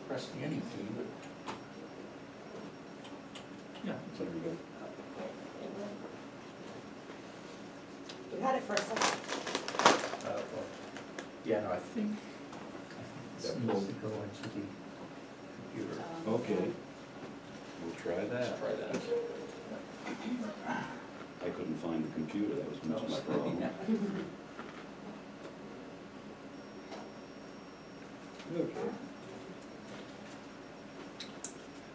press the any key, but. Yeah, it's every good. You had it for a second. Well, yeah, no, I think this needs to go into the computer. Okay, we'll try that. Let's try that. I couldn't find the computer, that was No, much my it's problem. Okay.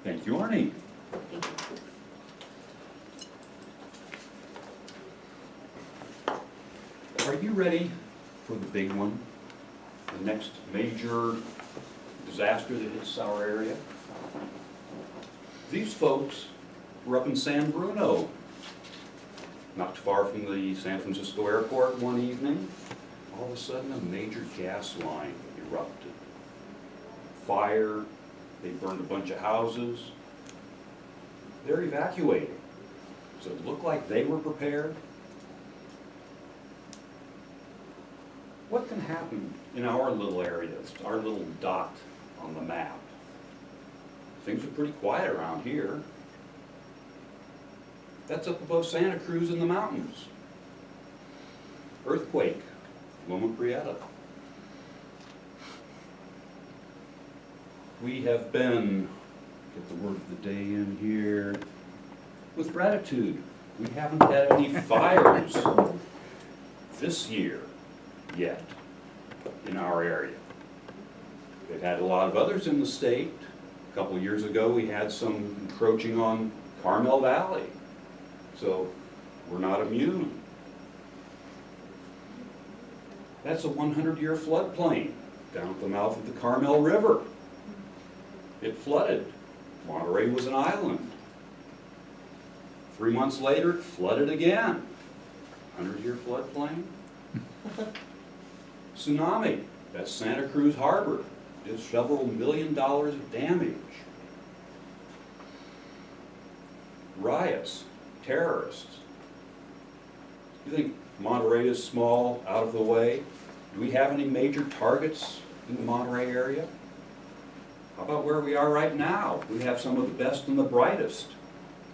Thank you, Arnie. Thank you. Are you ready for the big one? The next major disaster that hits our area? These folks were up in San Bruno, not too far from the San Francisco airport one evening. All of a sudden, a major gas line erupted. Fire, they burned a bunch of houses. They're evacuating. Does it look like they were prepared? What can happen in our little areas, our little dot on the map? Things are pretty quiet around here. That's up above Santa Cruz in the mountains. Earthquake, Loma Prieta. We have been, get the word of the day in here, with gratitude. We haven't had any fires this year yet in our area. They've had a lot of others in the state. A couple of years ago, we had some encroaching on Carmel Valley. So we're not immune. That's a 100-year floodplain down at the mouth of the Carmel River. It flooded. Monterey was an island. 3 months later, it flooded again. 100-year floodplain. Tsunami, that's Santa Cruz Harbor. Did several $1 million of damage. Riots, terrorists. You think Monterey is small, out of the way? Do we have any major targets in the Monterey area? How about where we are right now? We have some of the best and the brightest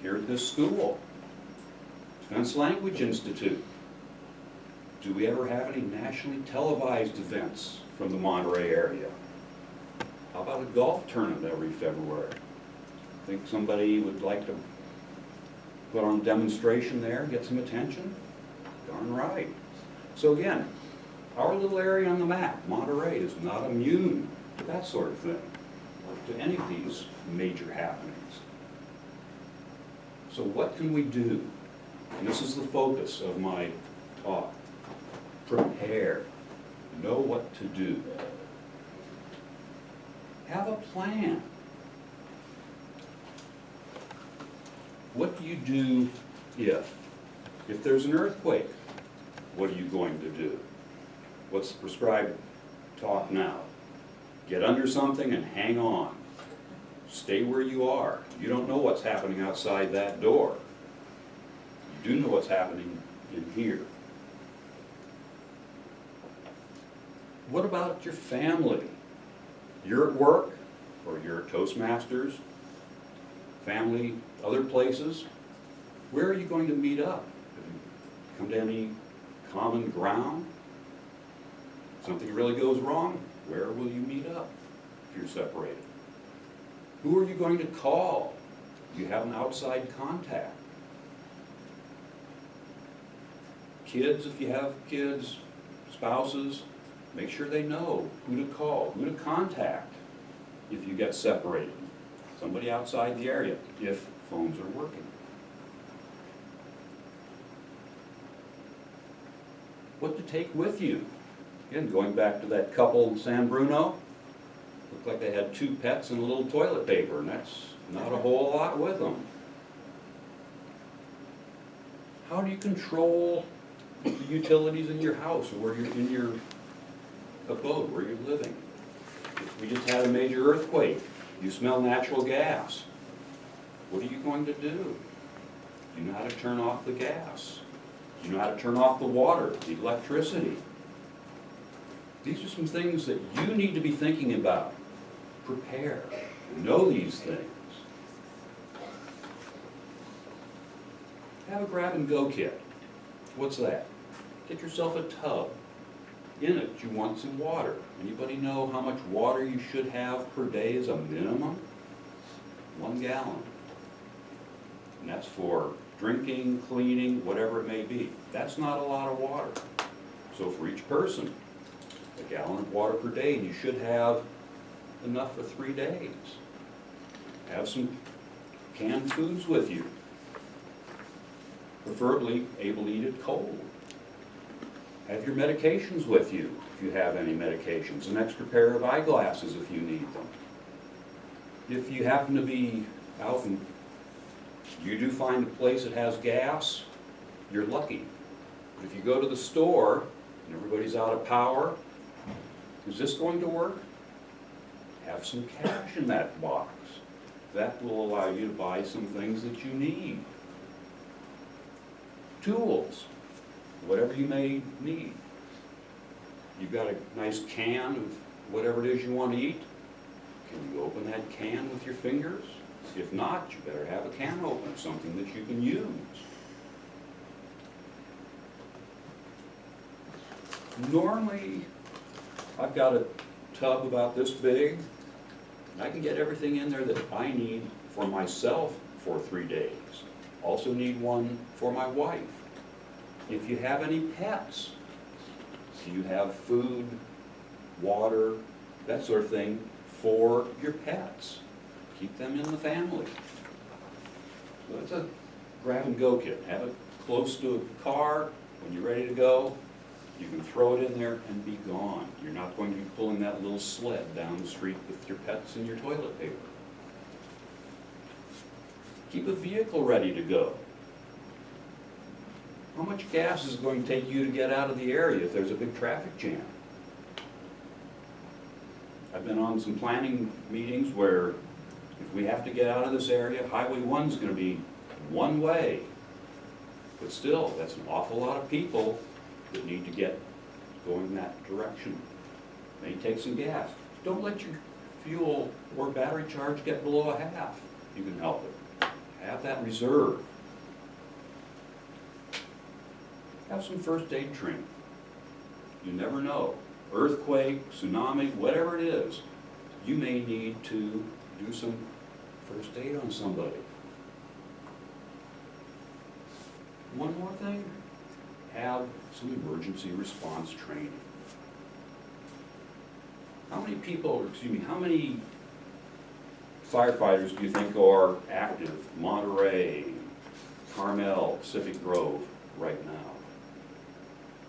here at this school. Defense Language Institute. Do we ever have any nationally televised events from the Monterey area? How about a golf tournament every February? Think somebody would like to put on a demonstration there, get some attention? Darn right. So again, our little area on the map, Monterey, is not immune to that sort of thing, or to any of these major happenings. So what can we do? And this is the focus of my talk. Prepare. Know what to do. Have a plan. What do you do if there's an earthquake? What are you going to do? What's the prescribed talk now? Get under something and hang on. Stay where you are. You don't know what's happening outside that door. You do know what's happening in here. What about your family? You're at work, or you're at Toastmasters, family, other places. Where are you going to meet up? Have you come to any common ground? If something really goes wrong, where will you meet up if you're separated? Who are you going to call? Do you have an outside contact? Kids, if you have kids, spouses, make sure they know who to call, who to contact if you get separated. Somebody outside the area, if phones are working. What to take with you? Again, going back to that couple in San Bruno, looked like they had 2 pets and a little toilet paper, and that's not a whole lot with them. How do you control the utilities in your house or where you're in your abode, where you're living? We just had a major earthquake. You smell natural gas. What are you going to do? Do you know how to turn off the gas? Do you know how to turn off the water, the electricity? These are some things that you need to be thinking about. prepare, know these things. Have a grab-and-go kit. What's that? Get yourself a tub. In it, you want some water. Anybody know how much water you should have per day as a minimum? 1 gallon. And that's for drinking, cleaning, whatever it may be. That's not a lot of water. So for each person, 1 gallon of water per day, and you should have enough for 3 days. Have some canned foods with you. Preferably able to eat it cold. Have your medications with you, if you have any medications. An extra pair of eyeglasses if you need them. If you happen to be out and you do find a place that has gas, you're lucky. If you go to the store and everybody's out of power, is this going to work? Have some cash in that box. That will allow you to buy some things that you need. Tools, whatever you may need. You've got a nice can of whatever it is you want to eat. Can you open that can with your fingers? If not, you better have a can opener, something that you can use. Normally, I've got a tub about this big, and I can get everything in there that I need for myself for 3 days. Also need one for my wife. If you have any pets, do you have food, water, that sort of thing for your pets? Keep them in the family. So it's a grab-and-go kit. Have it close to a car. When you're ready to go, you can throw it in there and be gone. You're not going to be pulling that little sled down the street with your pets and your toilet paper. Keep a vehicle ready to go. How much gas is it going to take you to get out of the area if there's a big traffic jam? I've been on some planning meetings where if we have to get out of this area, Highway 1 is going to be one way. But still, that's an awful lot of people that need to get going that direction. May take some gas. Don't let your fuel or battery charge get below a half. You can help it. Have that reserve. Have some first aid training. You never know. Earthquake, tsunami, whatever it is, you may need to do some first aid on somebody. One more thing, have some emergency response training. How many people, how many firefighters do you think are active? Monterey, Carmel, Pacific Grove right now?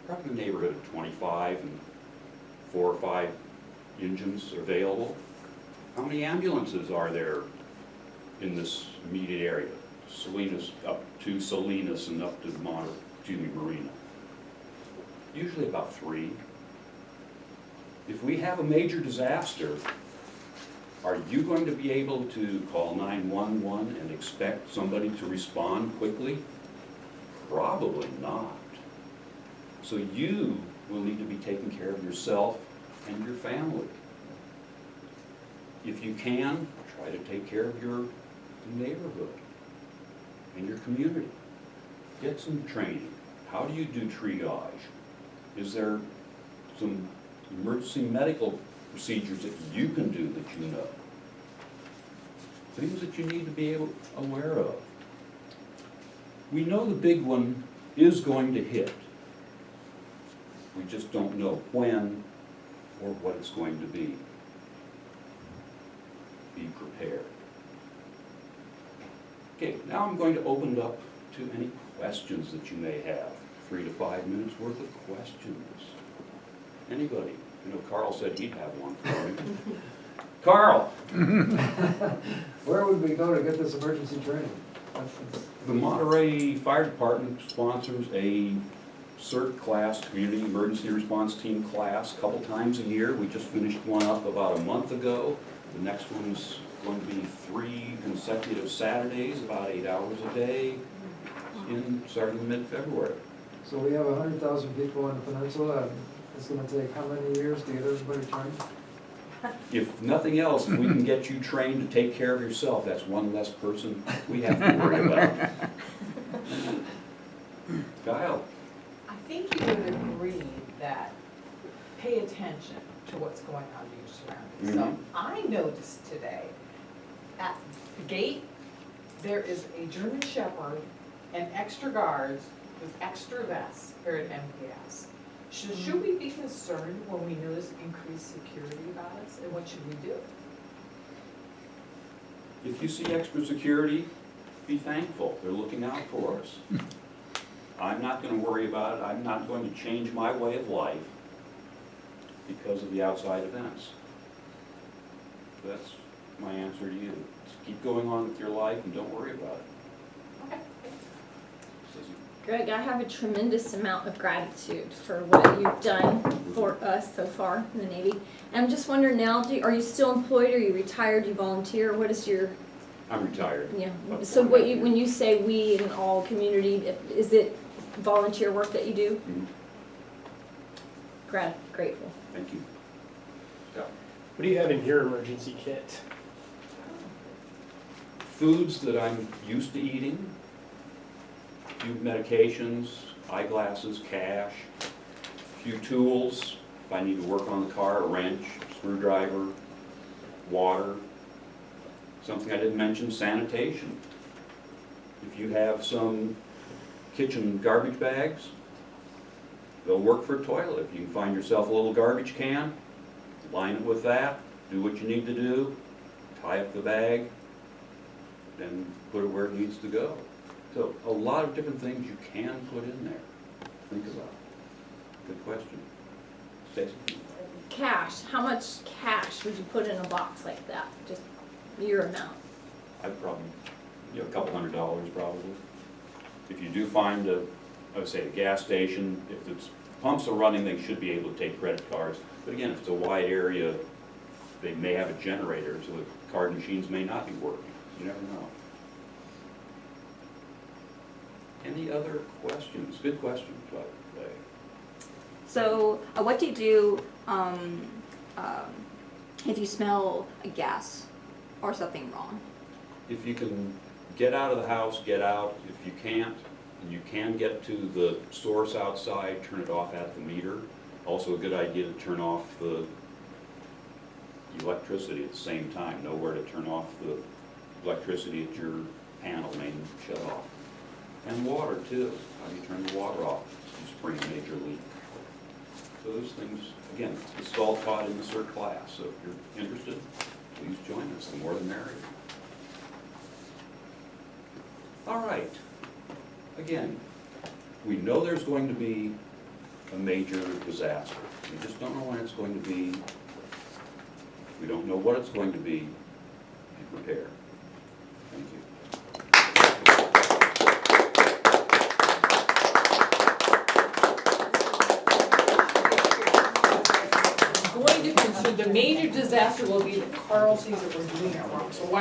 Probably in the neighborhood of 25 and 4 or 5 engines available. How many ambulances are there in this immediate area? Salinas, up to Salinas and up to Marina. Usually about 3. If we have a major disaster, are you going to be able to call 911 and expect somebody to respond quickly? Probably not. So you will need to be taking care of yourself and your family. If you can, try to take care of your neighborhood and your community. Get some training. How do you do triage? Is there some emergency medical procedures that you can do that you know? Things that you need to be aware of. We know the big one is going to hit. We just don't know when or what it's going to be. Be prepared. Okay, now I'm going to open it up to any questions that you may have. 3 to 5 minutes worth of questions. Anybody? I know Carl said he'd have one for me. Carl! Where would we go to get this emergency training? The Monterey Fire Department sponsors a CERT class, Community Emergency Response Team class, a couple times a year. We just finished one up about a month ago. The next one's going to be 3 consecutive Saturdays, about 8 hours a day, starting in mid-February. So we have 100,000 people on the peninsula, and it's gonna take how many years to get everybody trained? If nothing else, if we can get you trained to take care of yourself, that's one less person we have to worry about. Kyle? I think you would agree that pay attention to what's going on in your surroundings. So I noticed today, at the gate, there is a German Shepherd and extra guards with extra vests here at MPS. Should we be concerned when we notice increased security about us, and what should we do? If you see extra security, be thankful, they're looking out for us. I'm not gonna worry about it, I'm not going to change my way of life because of the outside events. That's my answer to you. Just keep going on with your life and don't worry about it. Okay. Susie? Greg, I have a tremendous amount of gratitude for what you've done for us so far in the Navy. And I'm just wondering now, are you still employed, are you retired, do you volunteer, what is your, I'm retired. yeah, About so 4.5 what years. when you say we in all community, is it volunteer work that you do? Mhm. Grateful. Thank you. Yeah. What do you have in your emergency kit? Foods that I'm used to eating, a few medications, eyeglasses, cash, a few tools, if I need to work on the car, a wrench, screwdriver, water. Something I didn't mention, sanitation. If you have some kitchen garbage bags, they'll work for a toilet. If you can find yourself a little garbage can, line it with that, do what you need to do, tie up the bag, then put it where it needs to go. So a lot of different things you can put in there. Think about it. Good question. Stacy? Cash, how much cash would you put in a box like that? Just your amount? I'd probably, a couple $100 probably. If you do find I would say a gas station, if it's pumps are running, they should be able to take credit cards. But again, if it's a wide area, they may have a generator, so the card machines may not be working. You never know. Any other questions? Good questions, by the way. So, what do you do if you smell a gas or something wrong? If you can get out of the house, get out. If you can't, and you can get to the source outside, turn it off at the meter. Also a good idea to turn off the electricity at the same time. Know where to turn off the electricity at your panel, main shut off. And water too. How do you turn the water off if you spring a major leak? So those things, again, this is all taught in the CERT class. So if you're interested, please join us. The more the merrier. All right. Again, we know there's going to be a major disaster. We just don't know when it's going to be. We don't know what it's going to be. Be prepared. Thank you. Going to consider, the major disaster will be the Carl sees that we're doing it wrong. So why